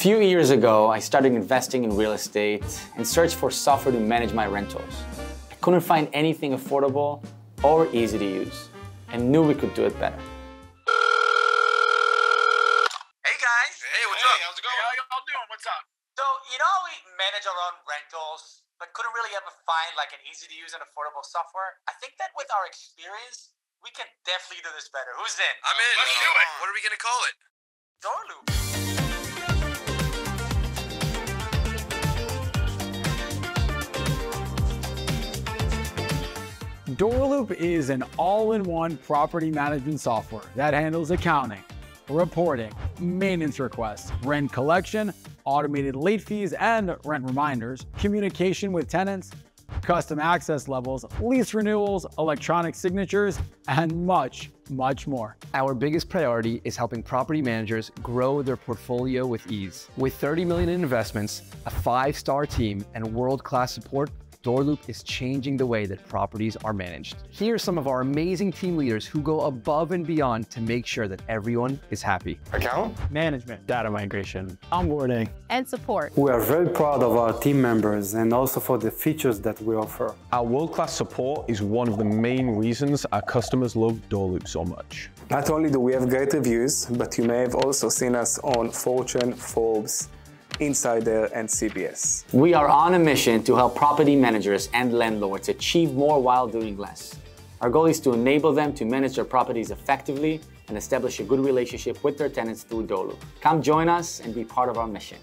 few years ago, I started investing in real estate and searched for software to manage my rentals. I couldn't find anything affordable or easy to use, and knew we could do it better. Hey guys! Hey, what's up? How's it going? How y'all doing? What's up? So, you know how we manage our own rentals, but couldn't really ever find like an easy to use and affordable software? I think that with our experience, we can definitely do this better. Who's in? I'm in. Let's do it. What are we gonna call it? DoorLoop's. DoorLoop is an all-in-one property management software that handles accounting, reporting, maintenance requests, rent collection, automated late fees and rent reminders, communication with tenants, custom access levels, lease renewals, electronic signatures, and much, much more. Our biggest priority is helping property managers grow their portfolio with ease. With 30 million in investments, a 5-star team, and world-class support, DoorLoop is changing the way that properties are managed. Here are some of our amazing team leaders who go above and beyond to make sure that everyone is happy. Account? Management, data migration, onboarding, and support. We are very proud of our team members and also for the features that we offer. Our world-class support is one of the main reasons our customers love DoorLoop so much. Not only do we have great reviews, but you may have also seen us on Fortune, Forbes, Insider, and CBS. We are on a mission to help property managers and landlords achieve more while doing less. Our goal is to enable them to manage their properties effectively and establish a good relationship with their tenants through DoorLoop. Come join us and be part of our mission.